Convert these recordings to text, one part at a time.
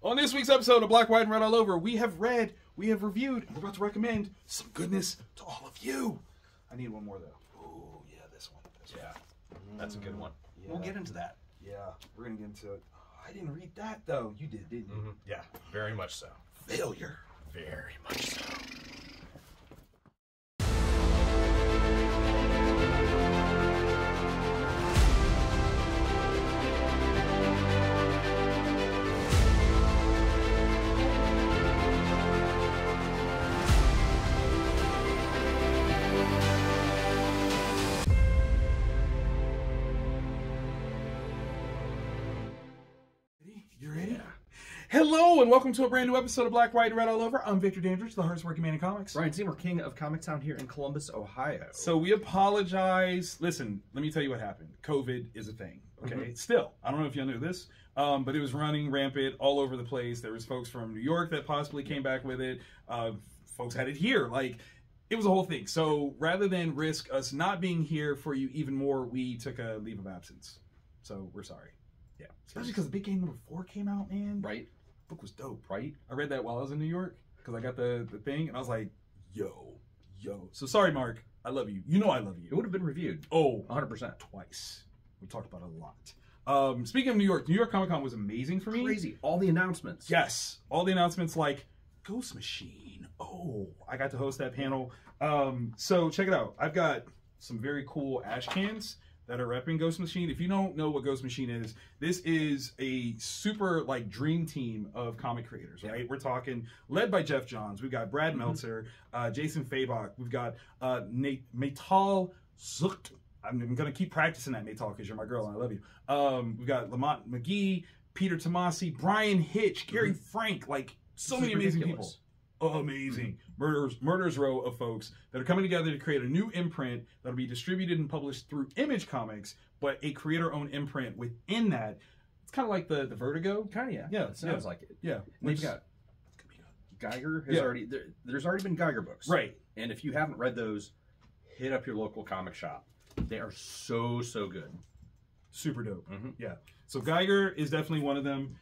On this week's episode of Black, White, and Red All Over, we have read, we have reviewed, and we're about to recommend some goodness to all of you. I need one more, though. Oh, yeah, this one. That's a good one. Yeah. We'll get into that. Yeah, we're going to get into it. Oh, I didn't read that, though. You did, didn't you? Yeah, very much so. Failure. Very much so. Hello and welcome to a brand new episode of Black, White, and Red All Over. I'm Victor Dandridge, the hardest working man in comics. Ryan Seymour, king of Comic Town here in Columbus, Ohio. So we apologize. Listen, let me tell you what happened. COVID is a thing, okay? Still, I don't know if y'all knew this, but it was running rampant all over the place. There was folks from New York that possibly came back with it. Folks had it here. Like, it was a whole thing. So rather than risk us not being here for you even more, we took a leave of absence. So we're sorry. Yeah. Especially because the big game number 4 came out, man. Right? Book was dope, right? I read that while I was in New York because I got the thing and I was like, yo. So sorry, Mark. I love you. You know I love you. It would have been reviewed. Oh, 100%. Twice. We talked about it a lot. Speaking of New York Comic Con was amazing for me. Crazy. All the announcements. Yes. All the announcements like Ghost Machine. Oh, I got to host that panel. So check it out. I've got some very cool ash cans that are repping Ghost Machine. If you don't know what Ghost Machine is, this is a super like dream team of comic creators, right? Yeah. We're talking led by Jeff Johns. We've got Brad Meltzer, Jason Fabok. We've got Maytal Zucht. I'm going to keep practicing that, Maytal, because you're my girl and I love you. We've got Lamont McGee, Peter Tomasi, Brian Hitch, Gary Frank, like so many amazing people. Amazing. Murder's row of folks that are coming together to create a new imprint that'll be distributed and published through Image Comics, but a creator-owned imprint within that. It's kind of like the Vertigo. Kind of, yeah. Yeah. It sounds like it. Yeah. And they've got Geiger has already, there's already been Geiger books. Right. And if you haven't read those, hit up your local comic shop. They are so good. Super dope. Yeah. So Geiger is definitely one of them.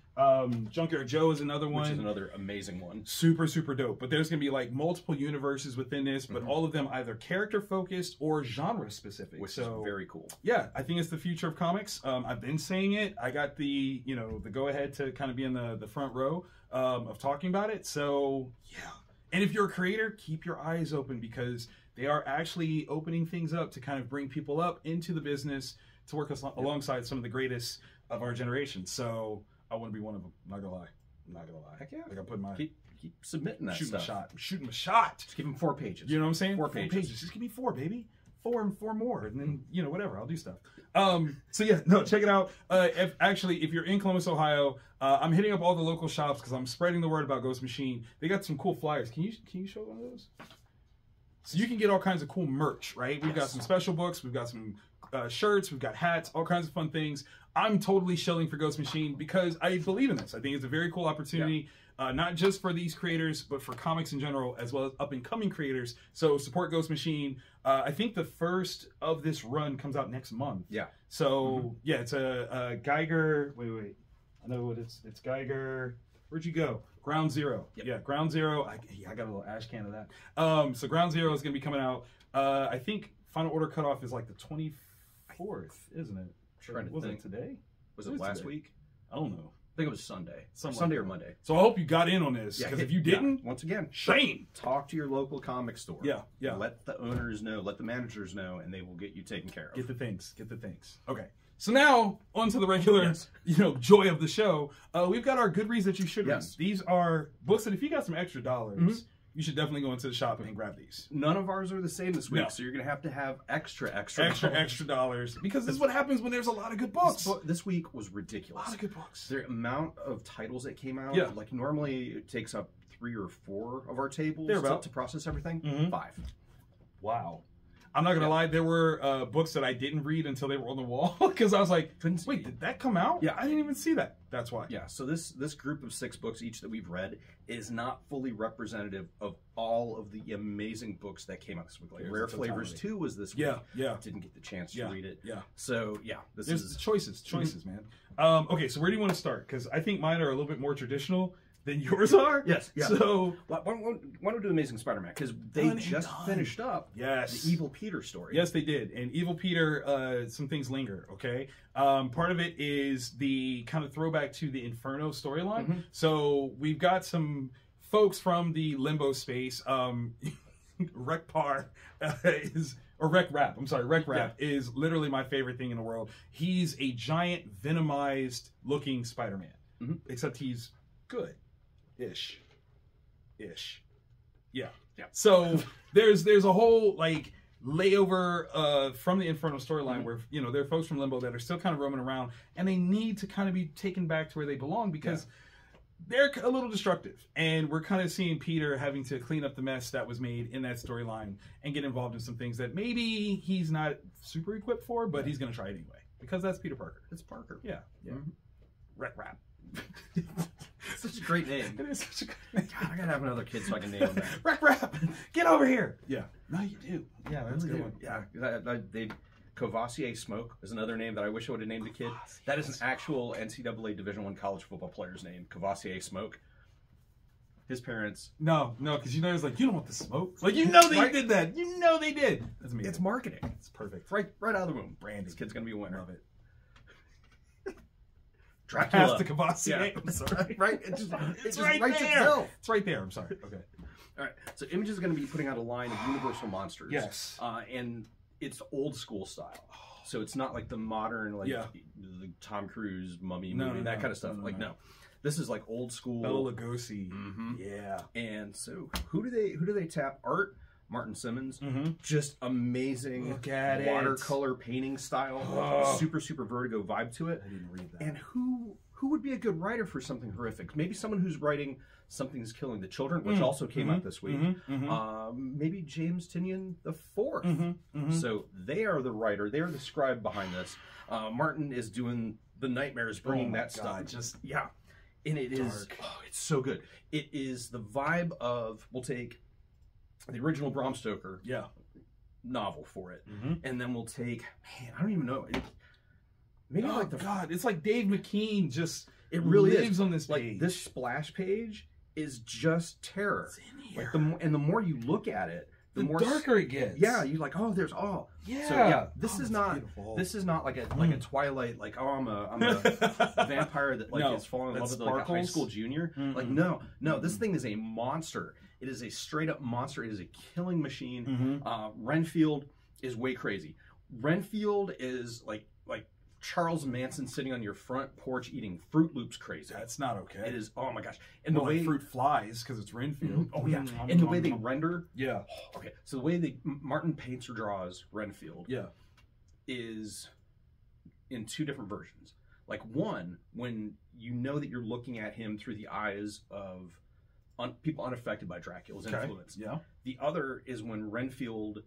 Junkyard Joe is another one. Which is another amazing one. Super dope. But there's going to be like multiple universes within this, but all of them either character focused or genre specific. Which is very cool. Yeah, I think it's the future of comics. I've been saying it. I got the, the go ahead to kind of be in the front row of talking about it. So yeah. And if you're a creator, keep your eyes open because they are actually opening things up to kind of bring people up into the business to work alongside some of the greatest of our generation. So I want to be one of them. I'm not gonna lie. Heck yeah. Like I put my keep submitting that shooting stuff. Shooting a shot. Just give them 4 pages. You know what I'm saying? 4 pages. Just give me 4, baby. 4 and 4 more, and then whatever. I'll do stuff. So yeah, no, check it out. If you're in Columbus, Ohio, I'm hitting up all the local shops because I'm spreading the word about Ghost Machine. They got some cool flyers. Can you show one of those? So you can get all kinds of cool merch, right? We've got some special books. We've got some shirts. We've got hats. All kinds of fun things. I'm totally shilling for Ghost Machine because I believe in this. I think it's a very cool opportunity, not just for these creators, but for comics in general, as well as up-and-coming creators. So support Ghost Machine. I think the first of this run comes out next month. Yeah. So, yeah, it's a Geiger. Wait. I know what it's Geiger. Where'd you go? Ground Zero. Yep. Yeah, Ground Zero. I got a little ash can of that. So Ground Zero is going to be coming out. I think final order cutoff is like the 24th, isn't it? Was it today? Was it last week? I don't know. I think it was Sunday. Sunday or Monday. So I hope you got in on this, because if you didn't, once again, shame. Talk to your local comic store. Yeah. Let the owners know, let the managers know, and they will get you taken care of. Get the things. Okay. So now, on to the regular, joy of the show. We've got our good reads that you should read. These are books that if you got some extra dollars, you should definitely go into the shop and grab these. None of ours are the same this week, so you're going to have extra dollars. Because this is what happens when there's a lot of good books. This week was ridiculous. A lot of good books. The amount of titles that came out, like normally it takes up 3 or 4 of our tables to process everything. 5. Wow. I'm not gonna lie, there were books that I didn't read until they were on the wall because I was like, wait, did that come out? Yeah. I didn't even see that. That's why. Yeah, so this group of 6 books each that we've read is not fully representative of all of the amazing books that came out this week. Like Rare Flavors 2 was this week. Yeah. Didn't get the chance to read it. Yeah. So yeah, There's choices, man. Okay, so where do you want to start? Because I think mine are a little bit more traditional than yours are. Yes. Yeah. So why don't we do Amazing Spider-Man? Because they just finished up the Evil Peter story. Yes, they did. And Evil Peter, some things linger, okay? Part of it is the kind of throwback to the Inferno storyline. So we've got some folks from the limbo space. Rekpar Rap is literally my favorite thing in the world. He's a giant venomized looking Spider-Man. Except he's good. Ish. Yeah. So there's a whole like layover from the Inferno storyline where there are folks from Limbo that are still kind of roaming around and they need to kind of be taken back to where they belong because they're a little destructive, and we're kind of seeing Peter having to clean up the mess that was made in that storyline and get involved in some things that maybe he's not super equipped for, but he's going to try it anyway because that's Peter Parker. It's Parker. Yeah. Rap. Such a great name. It is such a great name. God, I gotta have another kid so I can name him that. Rap. Get over here. Yeah. No, you do. Yeah, that's a good one. Yeah. Courvoisier Smoke is another name that I wish I would have named a kid. That is an actual NCAA Division I college football player's name, Courvoisier Smoke. His parents. No, because it's like, you don't want the smoke. Like, they did that. They did. That's amazing. It's marketing. It's perfect. Right out of the womb. Branding. This kid's gonna be a winner. Love it. Dracula. Past the Courvoisier. Yeah. I'm sorry. Right? It just right writes there. itself. It's right there. I'm sorry. Okay. All right. So Image is going to be putting out a line of Universal monsters. Yes. And it's old school style. So it's not like the modern, like the Tom Cruise mummy movie, that kind of stuff. No. This is like old school. Bela Lugosi. Yeah. And so who do they tap? Art. Martin Simmons, just amazing. Look at watercolor painting style, super Vertigo vibe to it. I didn't read that. And who would be a good writer for something horrific? Maybe someone who's writing Something's Killing the Children, which also came out this week. Maybe James Tynion the Fourth. So they are the writer, they are the scribe behind this. Martin is doing the Nightmares, bringing that stuff. And it is it's so good. It is the vibe of, we'll take the original Bram Stoker novel for it, and then we'll take, man, I don't even know, maybe it's like Dave McKean just it really lives on this page. Like this splash page is just terror. It's in here. Like the more you look at it, the more darker it gets. Yeah, you're like, oh, there's all. Yeah. So this is not beautiful. This is not like a Twilight, like, oh, I'm a vampire that is falling in love with like a high school junior. Like no, this thing is a monster. It is a straight up monster. It is a killing machine. Renfield is way crazy. Renfield is like Charles Manson sitting on your front porch eating Fruit Loops crazy. That's not okay. It is, oh my gosh. And the way fruit flies because it's Renfield. Oh yeah. And the way they render. Yeah. Okay. So the way Martin paints or draws Renfield. Yeah. Is in 2 different versions. Like one, when you know that you're looking at him through the eyes of people unaffected by Dracula's influence. Yeah. The other is when Renfield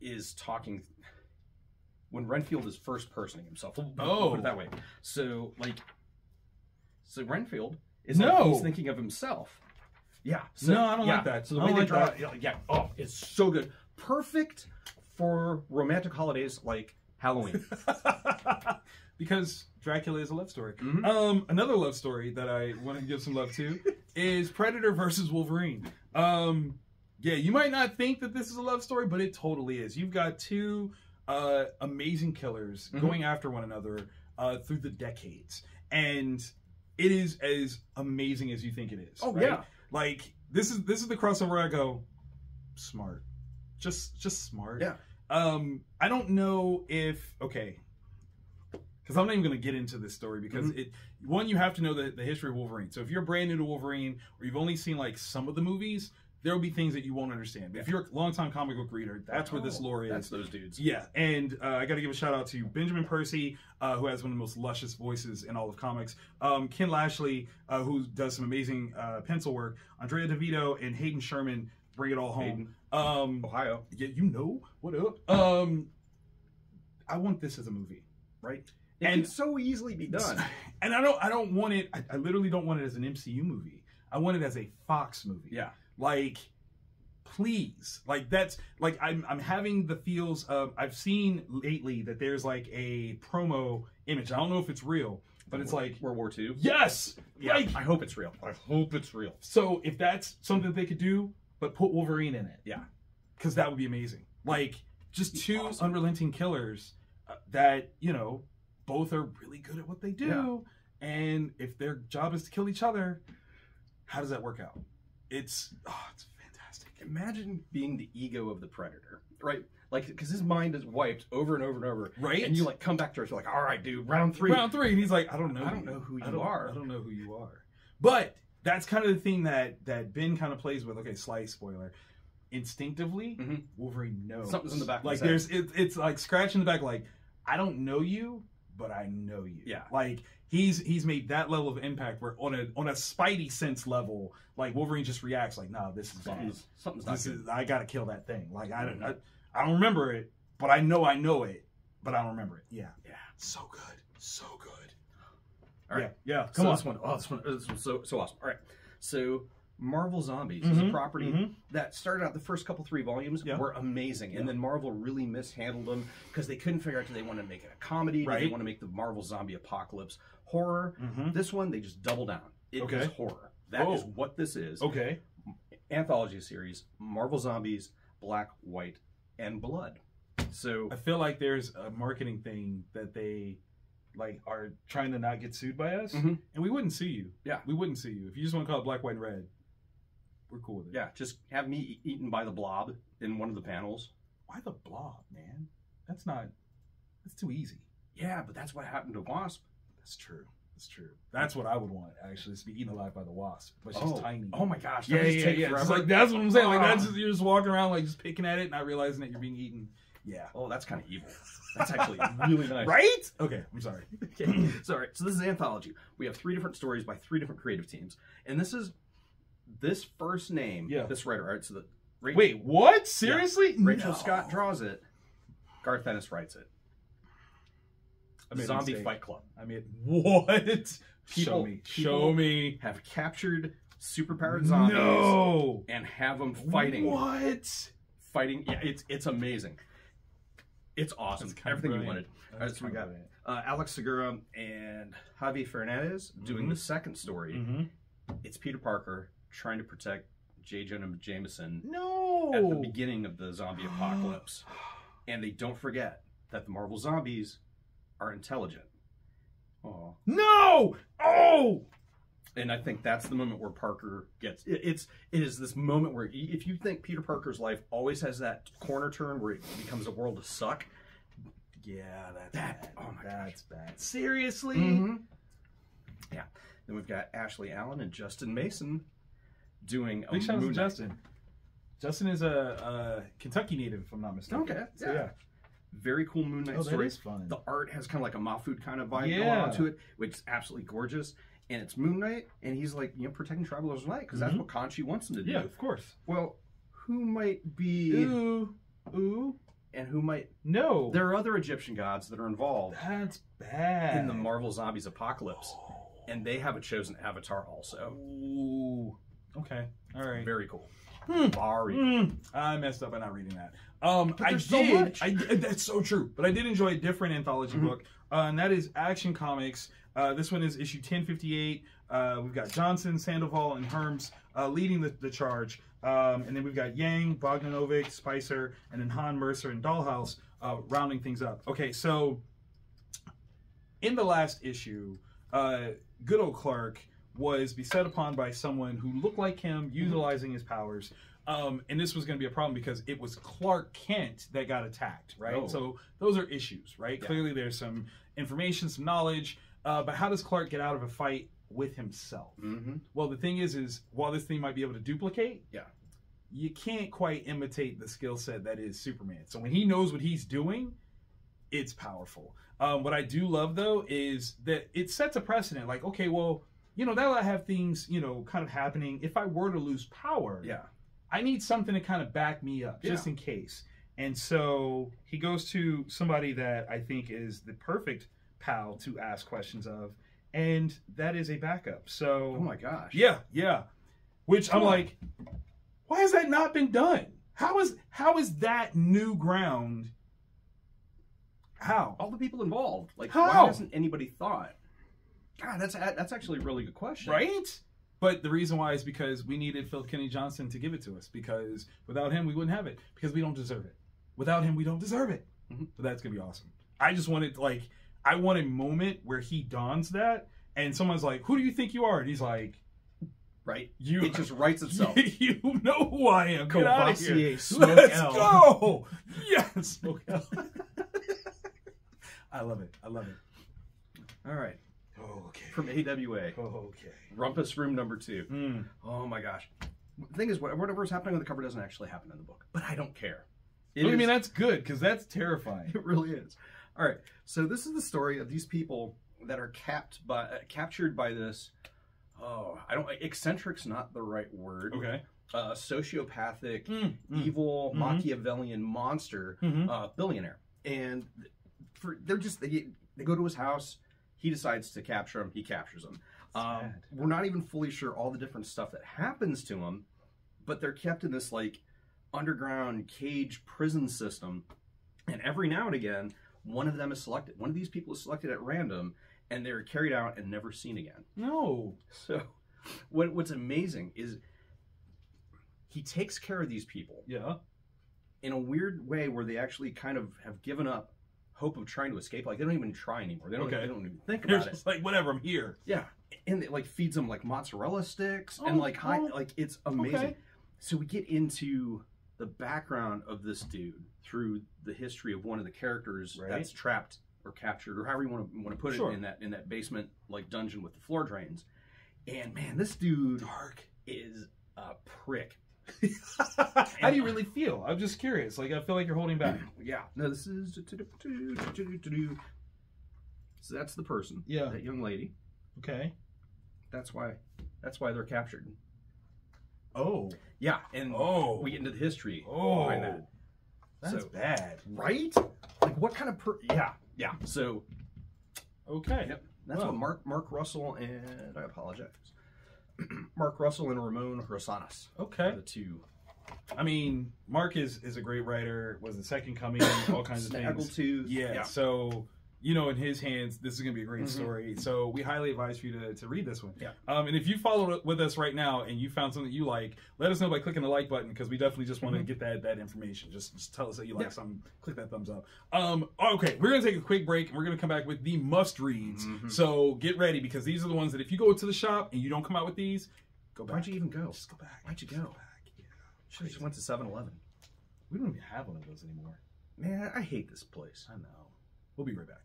is talking. When Renfield is first personing himself. We'll put it that way. So Renfield is he's thinking of himself. Yeah. So, no, I don't like that. So the way they draw it, it's so good. Perfect for romantic holidays like Halloween. Because Dracula is a love story. Another love story that I want to give some love to is Predator versus Wolverine. Yeah, you might not think that this is a love story, but it totally is. You've got 2 amazing killers going after one another through the decades, and it is as amazing as you think it is. Oh right? yeah, like this is the crossover where I go, smart, just smart. Yeah. I don't know if because I'm not even going to get into this story because you have to know the history of Wolverine. So if you're brand new to Wolverine or you've only seen like some of the movies, there will be things that you won't understand. But if you're a longtime comic book reader, that's where this lore is. That's those dudes. Yeah, and I got to give a shout out to Benjamin Percy, who has one of the most luscious voices in all of comics. Ken Lashley, who does some amazing pencil work. Andrea DeVito and Hayden Sherman bring it all home. Ohio. Yeah, what up? I want this as a movie, right? It can so easily be done. And I don't want it. I literally don't want it as an MCU movie. I want it as a Fox movie. Yeah. Like, please, like that's like I'm having the feels of I've seen lately that there's like a promo image. I don't know if it's real, but it's like World War II. Yes. Yeah. Like, I hope it's real. I hope it's real. So if that's something that they could do, but put Wolverine in it. Yeah. Because that would be amazing. Like just two unrelenting killers that, you know, both are really good at what they do. Yeah. And if their job is to kill each other, how does that work out? It's fantastic. Imagine being the ego of the Predator, right? Like, because his mind is wiped over and over and over. Right. And you like come back to it, you're like, all right, dude, round three. And he's like, I don't know who you are. I don't know who you are. But that's kind of the thing that Ben kind of plays with. Okay, slight spoiler. Instinctively, Wolverine knows. Something's in the back of his head. It's like scratching the back, like, I don't know you, but I know you. Yeah. Like he's made that level of impact where on a Spidey sense level, like Wolverine just reacts like, nah, this is bad. Something's not good. I gotta kill that thing. Like I don't remember it, but I know it, but I don't remember it. Yeah. Yeah. So good. So good. All right. Yeah. Come on. This one was so awesome. All right. So Marvel Zombies is a property that started out the first couple 3 volumes were amazing, and then Marvel really mishandled them because they couldn't figure out do they want to make it a comedy, do they want to make the Marvel zombie apocalypse horror. This one they just double down. It is horror. That is what this is. Okay. Anthology series, Marvel Zombies, Black, White, and Blood. So I feel like there's a marketing thing that they like are trying to not get sued by us, and we wouldn't sue you. Yeah, we wouldn't sue you if you just want to call it Black, White, and Red. We're cool with it. Yeah, just have me eaten by the Blob in one of the panels. Why the Blob, man? That's too easy. Yeah, but that's what happened to Wasp. That's true. That's what I would want, actually, is to be eaten alive by the Wasp. But she's tiny. Oh my gosh. Yeah. It's like, that's what I'm saying. Like, that's just, you're just walking around, like, just picking at it, not realizing that you're being eaten. Yeah. Oh, that's kind of evil. That's actually really nice. Right? Okay, I'm sorry. Okay. So this is anthology. We have 3 different stories by 3 different creative teams. And this first name, this writer, all right, so wait, what? Seriously? Yeah. Rachel Scott draws it. Garth Ennis writes it. Zombie Fight Club. I mean, what? Show me. Have captured superpowered zombies and have them fighting. What? Fighting. Yeah, it's amazing. It's awesome. Everything you wanted. All right, so we got Alex Segura and Javi Fernandez doing the second story. It's Peter Parker trying to protect J. Jonah Jameson at the beginning of the zombie apocalypse. And they don't forget that the Marvel Zombies are intelligent. Oh. No! Oh! And I think that's the moment where Parker gets... It is this moment where if you think Peter Parker's life always has that corner turn where it becomes a world of suck... Yeah, that's bad. Oh my God. That's bad. Seriously? Yeah. Then we've got Ashley Allen and Justin Mason doing Big shout out to Justin. Justin is a Kentucky native, if I'm not mistaken. Okay. So, yeah. Very cool Moon Knight story. That is fun. The art has kind of like a Mahfoud kind of vibe going on to it, which is absolutely gorgeous. And it's Moon Knight, and he's like, protecting Traveler's Light, because that's what Khonshu wants him to do. Yeah, of course. Well, who might be... Ooh. And who might... No. There are other Egyptian gods that are involved. That's bad. In the Marvel Zombies apocalypse. And they have a chosen avatar also. Ooh. Okay. All right. Very cool. I messed up by not reading that. I did. That's so true. But I did enjoy a different anthology book, and that is Action Comics. This one is issue 1058. We've got Johnson, Sandoval, and Herms leading the charge. And then we've got Yang, Bogdanovic, Spicer, and then Han Mercer and Dollhouse rounding things up. Okay, so in the last issue, good old Clark was beset upon by someone who looked like him, utilizing his powers. And this was going to be a problem because it was Clark Kent that got attacked, right? So those are issues, right? Yeah. Clearly there's some information, some knowledge, but how does Clark get out of a fight with himself? Well, the thing is while this thing might be able to duplicate, you can't quite imitate the skill set that is Superman. So when he knows what he's doing, it's powerful. What I do love, though, is that it sets a precedent. Like, okay, well, now that I have things, kind of happening, if I were to lose power, I need something to kind of back me up, just in case. And so he goes to somebody that I think is the perfect pal to ask questions of, and that is a backup. So, oh my gosh, yeah. Which I'm like, why has that not been done? How is that new ground? How? All the people involved, like, how? Why hasn't anybody thought? God, that's actually a really good question, right? But the reason why is because we needed Phil Kenny Johnson to give it to us, because without him we wouldn't have it, because we don't deserve it. Without him we don't deserve it. But that's gonna be awesome. I just wanted, like, I want a moment where he dons that and someone's like, who do you think you are? And he's like, right, it just writes itself. You know who I am. Get out of here. Let's go. Yes, Smoke L. I love it. All right. Okay. From AWA. Okay. Rumpus Room number 2. Oh my gosh. The thing is, whatever's happening on the cover doesn't actually happen in the book, but I don't care. I mean, that's good, because that's terrifying. It really is. All right. So this is the story of these people that are captured by this. Eccentric's not the right word. Okay. Sociopathic, evil, Machiavellian monster, billionaire, and they go to his house. He decides to capture him. He captures him. We're not even fully sure all the different stuff that happens to him, but they're kept in this like underground cage prison system. And every now and again, one of them is selected. One of these people is selected at random, and they're carried out and never seen again. No. So what's amazing is he takes care of these people. Yeah. In a weird way where they actually kind of have given up hope of trying to escape. Like, they don't even try anymore. They don't even think about it. Just like, whatever, I'm here. Yeah. And it like feeds them like mozzarella sticks and like it's amazing. Okay. So we get into the background of this dude through the history of one of the characters that's trapped or captured, or however you want to put it, in that basement like dungeon with the floor drains. And man, this dude is a prick. How do you really feel? I'm just curious. Like, I feel like you're holding back. Yeah. No, this is so that's the person. Yeah. That young lady. Okay. That's why they're captured. Oh. Yeah, and we get into the history behind that. That's bad. Right? Like, what kind of yeah. So okay. Yep. That's what Mark Russell and I apologize. Mark Russell and Ramon Rosanas. Okay. The two. I mean, Mark is a great writer, was the Second Coming, all kinds of things. Snaggletooth. Yeah. So, you know, in his hands, this is going to be a great story. So we highly advise for you to read this one. Yeah. And if you follow with us right now and you found something that you like, let us know by clicking the like button, because we definitely just want to get that information. Just tell us that you like something. Click that thumbs up. Okay, we're going to take a quick break, and we're going to come back with the must-reads. So get ready, because these are the ones that if you go to the shop and you don't come out with these, go back. Why'd you even go? Just go back. Why'd you go? Go back. Yeah. Should have just went to 7-Eleven. We don't even have one of those anymore. Man, I hate this place. I know. We'll be right back.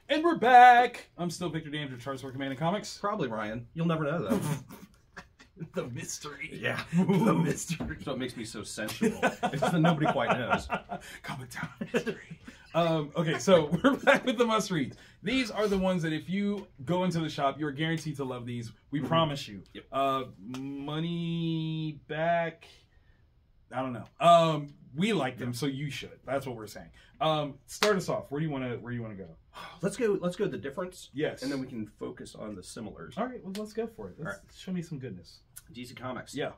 And we're back. I'm still Victor Danger, Charles for Command and Comics. Probably Ryan. You'll never know that. The mystery. Yeah. The mystery. That's what makes me so sensual. It's the nobody quite knows. Comic Town mystery. Okay, so we're back with the must reads. These are the ones that if you go into the shop, you're guaranteed to love these. We promise you. Yep. Money back. I don't know. We like them, so you should. That's what we're saying. Start us off. Where do you want to go? Let's go the difference. Yes. And then we can focus on the similars. All right, well, let's go for it. Show me some goodness. DC Comics. Yeah.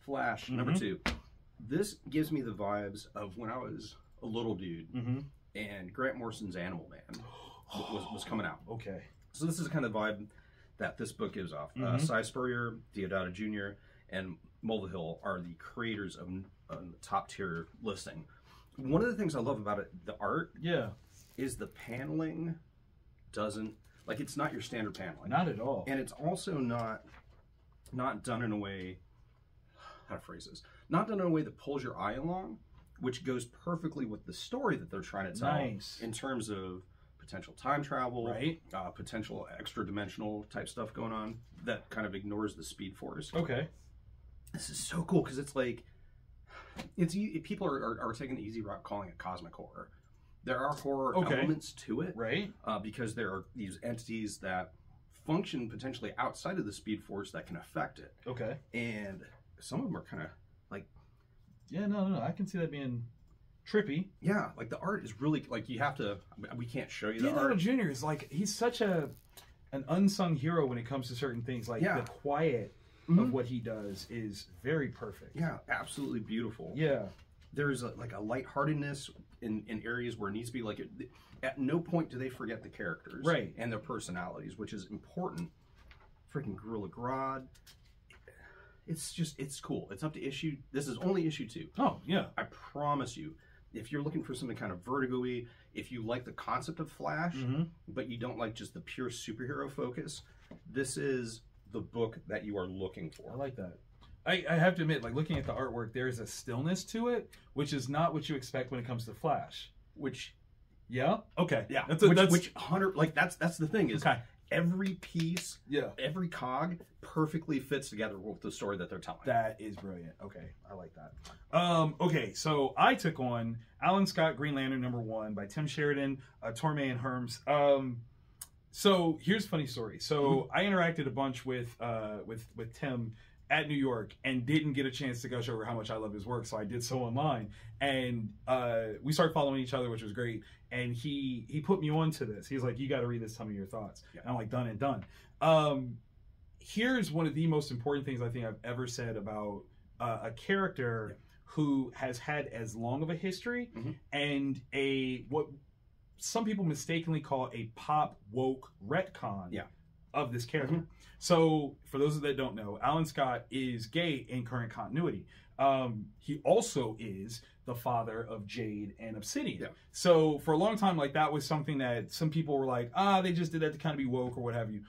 Flash, number 2. This gives me the vibes of when I was a little dude and Grant Morrison's Animal Man was coming out. Okay. So this is the kind of vibe that this book gives off. Cy Spurrier, Deodato Jr., and Mulvihill are the creators of a top tier listing. One of the things I love about it, the art, is the paneling doesn't, like, it's not your standard paneling. Not at all. And it's also not done in a way, how to phrase this, not done in a way that pulls your eye along, which goes perfectly with the story that they're trying to tell in terms of potential time travel, potential extra dimensional type stuff going on that kind of ignores the Speed Force. Okay. This is so cool because it's like, people are taking the easy route calling it cosmic horror. There are horror elements to it, because there are these entities that function potentially outside of the Speed Force that can affect it. Okay. And some of them are kind of like... Yeah, no, I can see that being trippy. Yeah, like the art is really, like, you have to... We can't show you the art. Leonardo Jr. is like, he's such an unsung hero when it comes to certain things. Like, the quiet of what he does is very perfect. Yeah, absolutely beautiful. Yeah. There's like a lightheartedness in areas where it needs to be. Like, at no point do they forget the characters and their personalities, which is important. Freaking Gorilla Grodd. It's just, it's cool. It's up to issue. This is only issue 2. Oh, yeah. I promise you, if you're looking for something kind of Vertigo-y, if you like the concept of Flash, but you don't like just the pure superhero focus, this is the book that you are looking for. I like that. I have to admit, like, looking at the artwork, there's a stillness to it, which is not what you expect when it comes to Flash. Which, okay, that's the thing is, every piece, every cog perfectly fits together with the story that they're telling. That is brilliant. Okay, I like that. Okay, so I took on Alan Scott Green Lantern #1 by Tim Sheridan, Torme and Herms. So here's a funny story. So I interacted a bunch with Tim at New York and didn't get a chance to gush over how much I love his work, so I did so online. And we started following each other, which was great. And he put me on to this. He's like, you got to read this, tell me your thoughts. And I'm like, done and done. Here's one of the most important things I think I've ever said about a character who has had as long of a history and what some people mistakenly call a pop woke retcon of this character. So for those that don't know, Alan Scott is gay in current continuity. He also is the father of Jade and Obsidian. So for a long time, like, that was something that some people were like, they just did that to kind of be woke or what have you.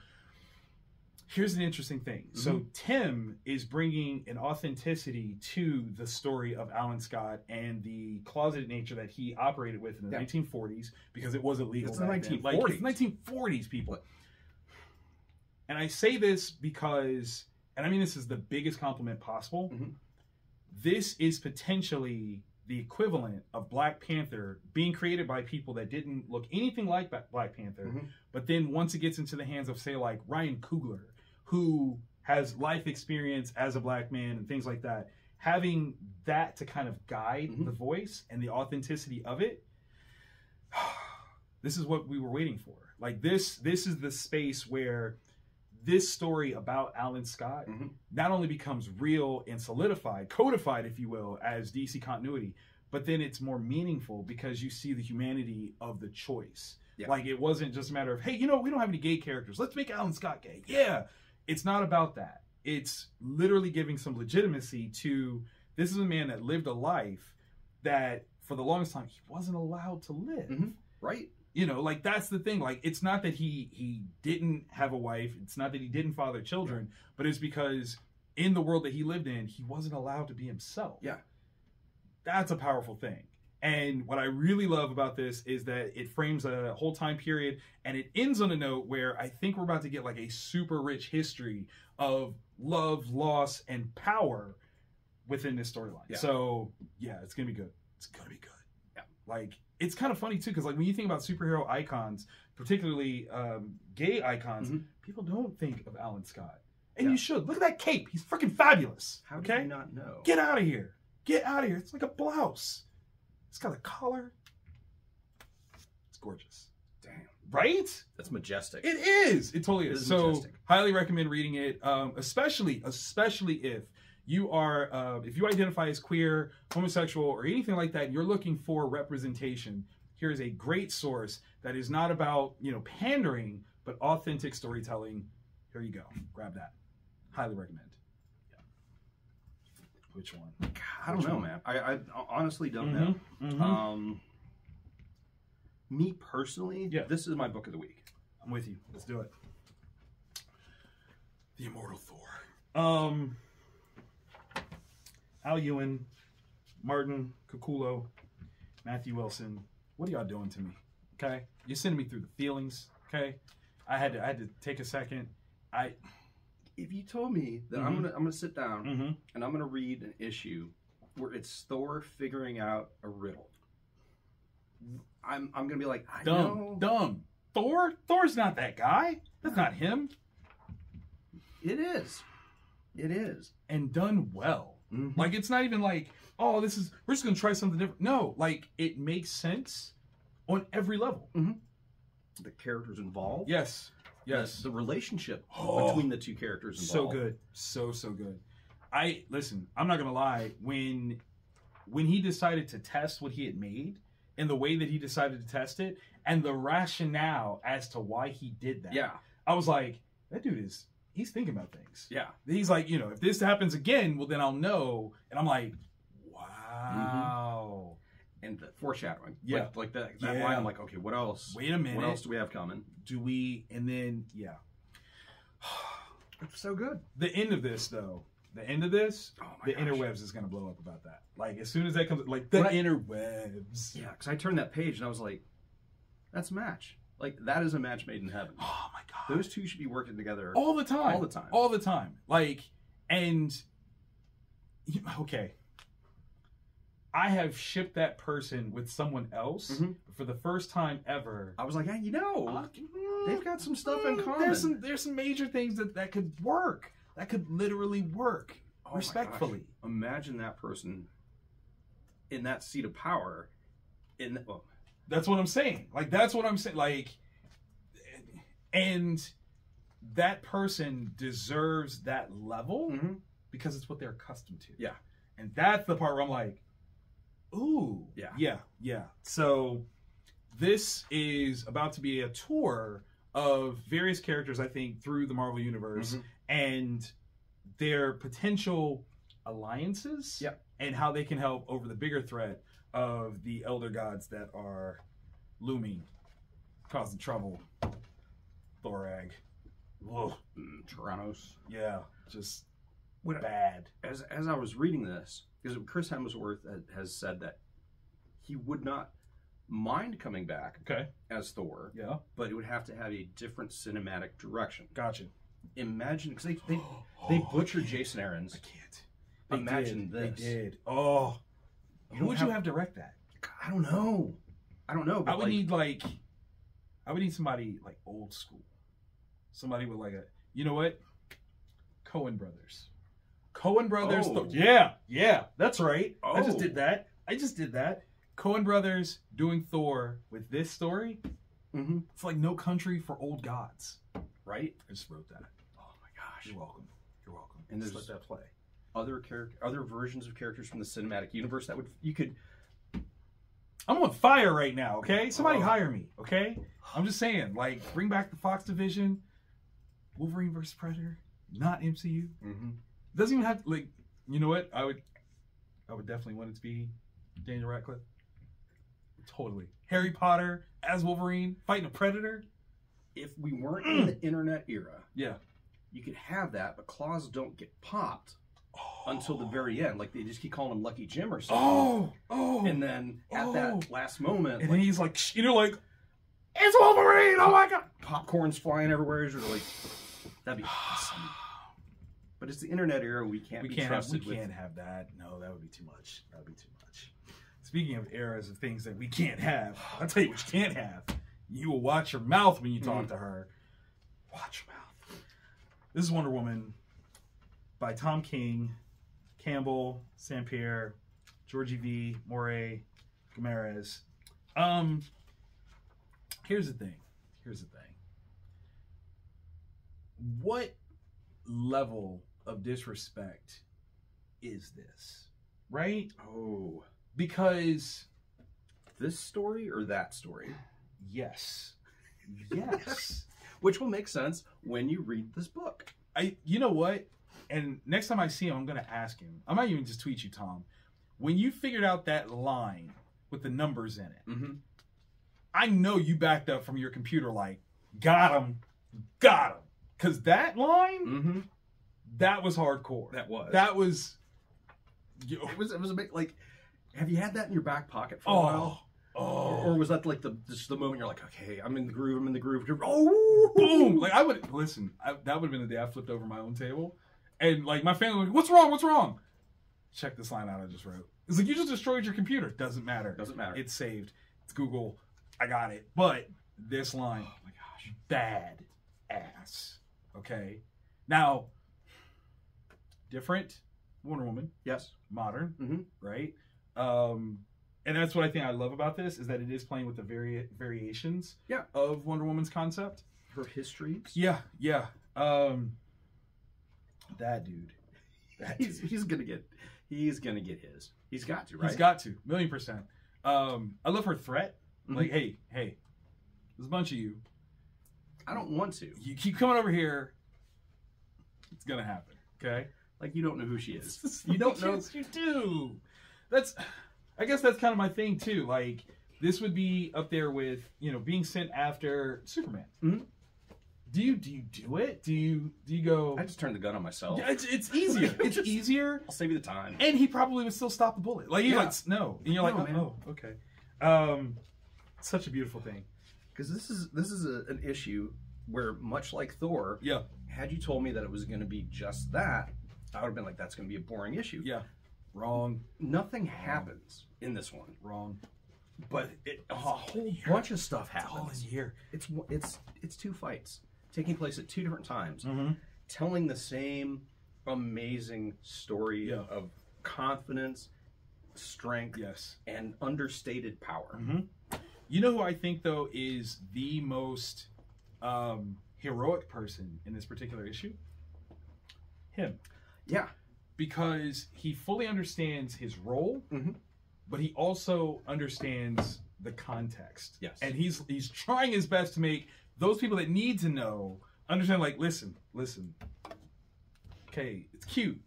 Here's an interesting thing. So Tim is bringing an authenticity to the story of Alan Scott and the closeted nature that he operated with in the 1940s, because it wasn't legal. It's the 1940s. Like, it's 1940s, people. And I say this because, and I mean this is the biggest compliment possible, this is potentially the equivalent of Black Panther being created by people that didn't look anything like Black Panther, but then once it gets into the hands of, say, like Ryan Coogler, who has life experience as a black man and things like that, having that to kind of guide the voice and the authenticity of it, this is what we were waiting for. Like, this is the space where this story about Alan Scott not only becomes real and solidified, codified, if you will, as DC continuity, but then it's more meaningful because you see the humanity of the choice. Like, it wasn't just a matter of, hey, you know, we don't have any gay characters, let's make Alan Scott gay. It's not about that. It's literally giving some legitimacy to, this is a man that lived a life that for the longest time he wasn't allowed to live. Right. You know, like, that's the thing. Like, it's not that he didn't have a wife. It's not that he didn't father children, but it's because in the world that he lived in, he wasn't allowed to be himself. That's a powerful thing. And what I really love about this is that it frames a whole time period, and it ends on a note where I think we're about to get like a super rich history of love, loss, and power within this storyline. So yeah, it's gonna be good. It's gonna be good. Like, it's kind of funny too, because like when you think about superhero icons, particularly gay icons, people don't think of Alan Scott, and you should. Look at that cape; he's freaking fabulous. How do you not know? Get out of here! Get out of here! It's like a blouse. It's got a collar. It's gorgeous. Damn. Right? That's majestic. It is. It totally is. So majestic. Highly recommend reading it, especially if you are, if you identify as queer, homosexual, or anything like that, and you're looking for representation. Here is a great source that is not about, you know, pandering, but authentic storytelling. Here you go. Grab that. Highly recommend. which one. God, I don't know, man. I honestly don't Mm-hmm. know. Me personally, this is my book of the week. I'm with you. Let's do it. The Immortal Thor. Al Ewing, Martin Cuculo, Matthew Wilson. What are y'all doing to me? Okay, you're sending me through the feelings. Okay, I had to take a second. If you told me that I'm gonna sit down and I'm gonna read an issue where it's Thor figuring out a riddle, I'm gonna be like, dumb. Thor's not that guy. That's not him. It is. It is. And done well. Like, it's not even like, oh, we're just gonna try something different. No, like, it makes sense on every level. The characters involved. Yes. The relationship between the two characters involved. So good. So good. Listen, I'm not gonna lie, when he decided to test what he had made and the way that he decided to test it and the rationale as to why he did that. Yeah. I was like, that dude he's thinking about things. Yeah. He's like, if this happens again, well, then I'll know. And I'm like, wow. And the foreshadowing. Yeah. Like that line, I'm like, okay, what else? Wait a minute. What else do we have coming? And then, It's so good. The end of this, though. The interwebs is going to blow up about that. Like, as soon as that comes, like, interwebs. Yeah, because I turned that page and I was like, that's a match. Like, that is a match made in heaven. Oh, my God. Those two should be working together. All the time. All the time. Like, and, okay. I have shipped that person with someone else for the first time ever. I was like, hey, they've got some stuff in common. There's some major things that could work. That could literally work. Respectfully. Imagine that person in that seat of power. That's what I'm saying. Like, that's what I'm saying. Like, and that person deserves that level because it's what they're accustomed to. Yeah. And that's the part where I'm like, ooh. Yeah. So this is about to be a tour of various characters, I think, through the Marvel Universe and their potential alliances and how they can help over the bigger threat of the elder gods that are looming, causing trouble. Thorag. Whoa. Tyrannos. Yeah, just bad. As I was reading this, because Chris Hemsworth has said that he would not mind coming back as Thor, but it would have to have a different cinematic direction. Gotcha. Imagine, because they butchered Jason Aaron's. I can't. Imagine this. They did. Oh. Who would you have direct that? I don't know. But I would need somebody like old school. Somebody with like you know what? Coen Brothers. Oh. Yeah, that's right. Oh. I just did that. Coen Brothers doing Thor with this story. It's like No Country for Old Gods. Right? I just wrote that. Oh my gosh. You're welcome. And there's let that play. Other versions of characters from the cinematic universe that you could. I'm on fire right now, okay? Somebody hire me, okay? I'm just saying, like, bring back the Fox division, Wolverine versus Predator, not MCU. Doesn't even have to, like, you know what? I would definitely want it to be Daniel Radcliffe. Totally. Harry Potter as Wolverine fighting a Predator. If we weren't in the internet era, you could have that, but claws don't get popped until the very end. Like, they just keep calling him Lucky Jim or something. And then at that last moment, and then he's like, it's Wolverine! Oh my God! Popcorn's flying everywhere. You're like, that'd be awesome. But it's the internet era. We can't have that. No, that would be too much. Speaking of eras of things that we can't have, I'll tell you what you can't have. You will watch your mouth when you talk to her. Watch your mouth. This is Wonder Woman by Tom King, Campbell, Saint-Pierre, Georgie V, Moray, Gamarez. Here's the thing. What level of disrespect is this? Right? Oh. Because this story or that story? Yes. Which will make sense when you read this book. You know what? And next time I see him, I'm going to ask him. I might even just tweet you, Tom. When you figured out that line with the numbers in it, Mm-hmm. I know you backed up from your computer like, got him. Because that line, Mm-hmm. that was hardcore. That was... It was a bit like, have you had that in your back pocket for a while? Or was that like just the moment you're like, okay, I'm in the groove. You're, Boom! Like, I would... Listen, that would have been the day I flipped over my own table. And, like, my family would, what's wrong? Check this line out I just wrote. It's like, you just destroyed your computer. Doesn't matter. It's saved. It's Google. I got it. But this line, oh my gosh, bad ass. Okay? Now, different Wonder Woman. Yes. Modern. Mm-hmm. Right? And that's what I think I love about this, is that it is playing with the variations of Wonder Woman's concept. Her histories. Yeah. That dude. He's gonna get his. He's got to, right? He's got to, 1,000,000%. I love her threat. Mm-hmm. Like, hey, there's a bunch of you. I don't want to. You keep coming over here. It's gonna happen. Okay? Like, you don't know who she is. You don't know. Yes, you do. I guess that's kind of my thing too. Like, this would be up there with, being sent after Superman. Mm-hmm. Do you do it? Do you go? I just turned the gun on myself. Yeah, it's easier. It's easier. I'll save you the time. And he probably would still stop the bullet. Like, you're like, no. And you're like, oh, okay. Such a beautiful thing. Because this is an issue where, much like Thor, had you told me that it was going to be just that, I would have been like, that's going to be a boring issue. Yeah. Wrong. Nothing happens in this one. Wrong. But a whole bunch of stuff happens. It's all in here. It's two fights taking place at two different times, Mm-hmm. telling the same amazing story of confidence, strength, and understated power. Mm-hmm. You know who I think, though, is the most heroic person in this particular issue? Him. Yeah. Because he fully understands his role, but he also understands the context. Yes. And he's trying his best to make those people that need to know understand, like, listen. Okay, it's cute.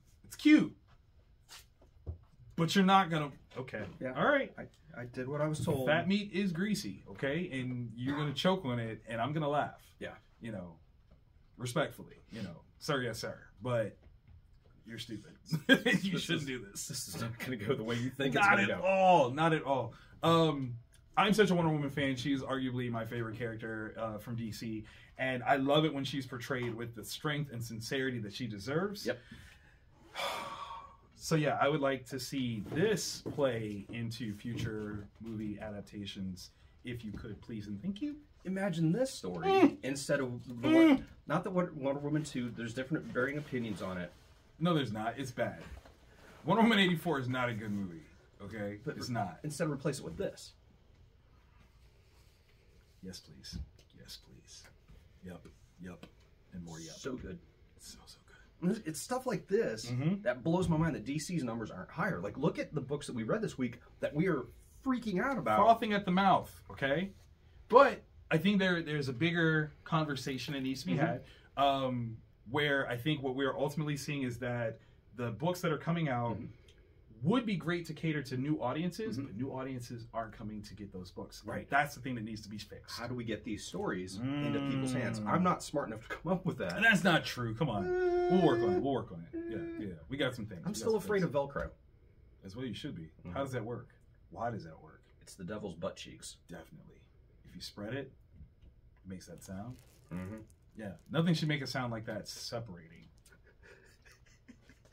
But you're not gonna, okay. Yeah. All right. I did what I was told. Fat meat is greasy, okay? And you're gonna choke on it, and I'm gonna laugh. Yeah. Respectfully, sir, yes, sir. But you're stupid. You shouldn't do this. This is not going to go the way you think it's going to go. Not at all. I'm such a Wonder Woman fan. She's arguably my favorite character from DC. And I love it when she's portrayed with the strength and sincerity that she deserves. Yep. So yeah, I would like to see this play into future movie adaptations, if you could, please and thank you. Imagine this story instead of not the Wonder Woman 2. There's different varying opinions on it. No, there's not. It's bad. Wonder Woman 84 is not a good movie. Okay, but it's not. Instead, replace it with this. Yes, please. Yep, and more. Yep. So good. So good. It's stuff like this that blows my mind that DC's numbers aren't higher. Like, look at the books that we read this week that we are freaking out about. Frothing at the mouth, okay? But I think there's a bigger conversation that needs to be had, where I think what we're ultimately seeing is that the books that are coming out would be great to cater to new audiences, but new audiences aren't coming to get those books. Right. That's the thing that needs to be fixed. How do we get these stories into people's hands? I'm not smart enough to come up with that. And that's not true. Come on. We'll work on it. Yeah. We got some things. I'm still afraid of Velcro. That's what you should be. How does that work? Why does that work? It's the devil's butt cheeks. Definitely. If you spread it, it makes that sound. Yeah. Nothing should make a sound like that separating.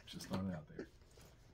Just throwing it out there.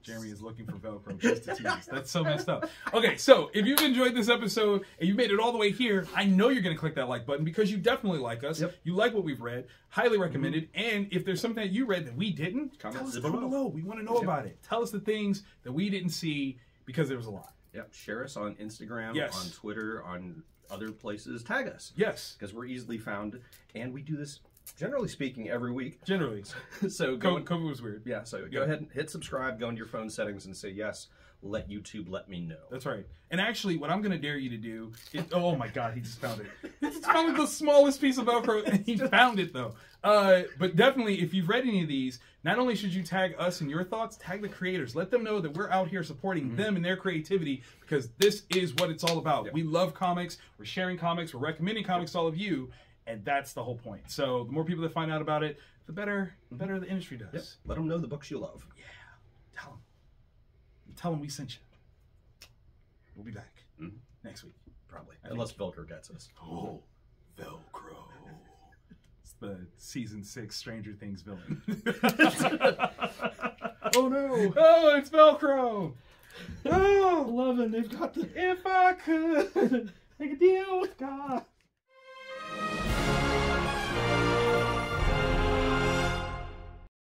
Jeremy is looking for Velcro just to tease us. That's so messed up. Okay, so if you've enjoyed this episode and you made it all the way here, I know you're going to click that like button because you definitely like us. Yep. You like what we've read. Highly recommended. And if there's something that you read that we didn't, tell us down below. We want to know about it. Tell us the things that we didn't see because there was a lot. Yep. Share us on Instagram, Yes. on Twitter, on other places. Tag us. Yes. Because we're easily found. And we do this Generally speaking, every week. Generally. So go. COVID was weird. Yeah. So go ahead and hit subscribe. Go into your phone settings and say yes. Let YouTube let me know. That's right. And actually, what I'm going to dare you to do is... Oh, my God. He just found it. It's probably the smallest piece of Velcro, and he found it, though. But definitely, if you've read any of these, not only should you tag us in your thoughts, tag the creators. Let them know that we're out here supporting them and their creativity, because this is what it's all about. We love comics. We're sharing comics. We're recommending comics to all of you, and that's the whole point. So the more people that find out about it, the better the industry does. Yep. Let them know the books you love. Yeah. Tell them. Tell them we sent you. We'll be back next week. Probably. Unless Velcro gets us. Oh, Velcro. It's the season 6 Stranger Things villain. Oh no. Oh, it's Velcro. Oh, 11. They've got the... If I could make a deal with God.